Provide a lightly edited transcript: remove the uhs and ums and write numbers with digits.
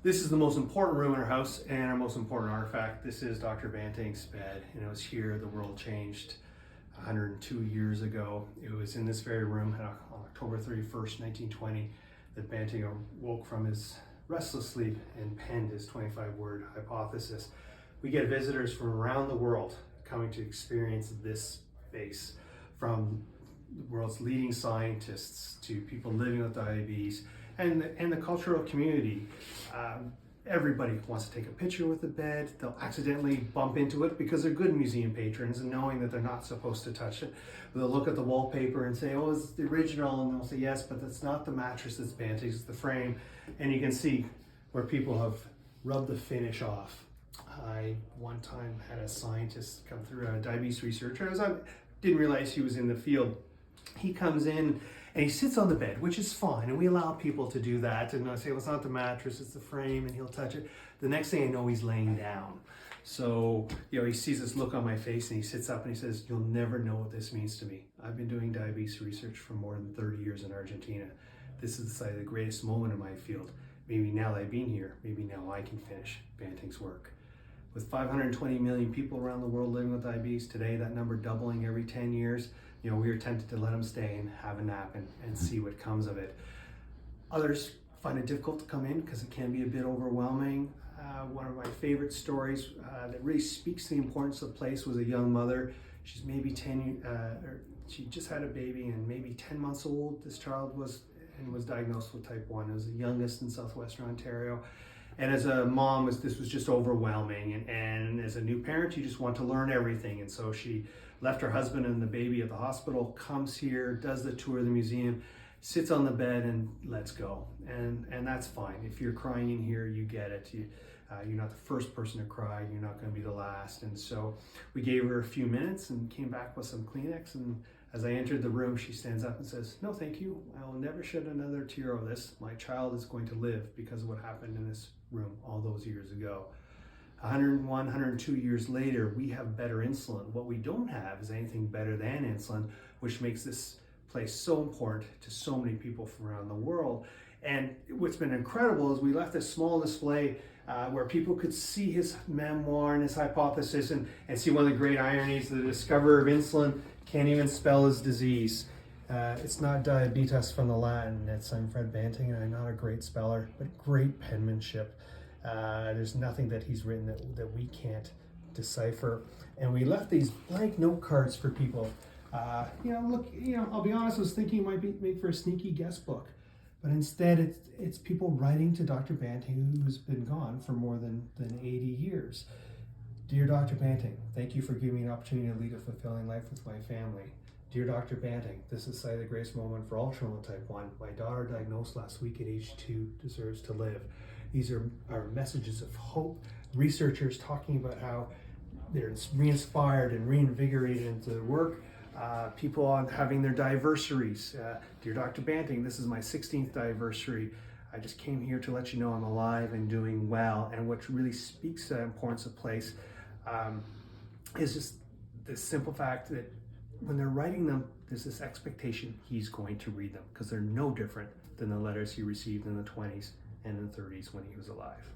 This is the most important room in our house and our most important artifact. This is Dr. Banting's bed, and it was here the world changed 102 years ago. It was in this very room on October 31st, 1920, that Banting awoke from his restless sleep and penned his 25-word hypothesis. We get visitors from around the world coming to experience this space, from the world's leading scientists to people living with diabetes and the cultural community. Everybody wants to take a picture with the bed. They'll accidentally bump into it because they're good museum patrons and knowing that they're not supposed to touch it. They'll look at the wallpaper and say, oh, it's the original, and they'll say, yes, but that's not the mattress that's Banting's, it's the frame. And you can see where people have rubbed the finish off. I one time had a scientist come through, a diabetes researcher. I didn't realize he was in the field. He comes in and he sits on the bed, which is fine, and we allow people to do that. And I say, well, it's not the mattress, it's the frame, and he'll touch it. The next thing I know, he's laying down. So, he sees this look on my face and he sits up and he says, you'll never know what this means to me. I've been doing diabetes research for more than 30 years in Argentina. This is the greatest moment in my field. Maybe now that I've been here, maybe now I can finish Banting's work. With 520 million people around the world living with diabetes today, that number doubling every 10 years, we are tempted to let them stay and have a nap and see what comes of it. Others find it difficult to come in because it can be a bit overwhelming. One of my favorite stories that really speaks to the importance of place was a young mother. She's maybe she just had a baby and maybe 10 months old. This child was diagnosed with type 1. It was the youngest in southwestern Ontario. And as a mom, this was just overwhelming. And as a new parent, you just want to learn everything. And so she left her husband and the baby at the hospital, comes here, does the tour of the museum, sits on the bed, and let's go. And that's fine. If you're crying in here, you get it. You're not the first person to cry. You're not going to be the last. And so we gave her a few minutes and came back with some Kleenex. And as I entered the room, she stands up and says, no, thank you. I will never shed another tear over this. My child is going to live because of what happened in this room all those years ago. 101, 102 years later, we have better insulin. What we don't have is anything better than insulin, which makes this place so important to so many people from around the world. And what's been incredible is we left this small display where people could see his memoir and his hypothesis and see one of the great ironies: the discoverer of insulin can't even spell his disease. It's not diabetes from the Latin. I'm Fred Banting, and I'm not a great speller, but great penmanship. There's nothing that he's written that we can't decipher. And we left these blank note cards for people. I'll be honest, I was thinking it might make for a sneaky guest book. But instead, it's people writing to Dr. Banting, who's been gone for more than 80 years. Dear Dr. Banting, thank you for giving me an opportunity to lead a fulfilling life with my family. Dear Dr. Banting, this is the greatest moment for all children with type 1. My daughter, diagnosed last week at age 2, deserves to live. These are messages of hope. Researchers talking about how they're re-inspired and reinvigorated into their work. People on having their diversaries. Dear Dr. Banting, this is my 16th diversary. I just came here to let you know I'm alive and doing well. And what really speaks to the importance of place is just the simple fact that when they're writing them, there's this expectation he's going to read them, because they're no different than the letters he received in the 20s and in the 30s when he was alive.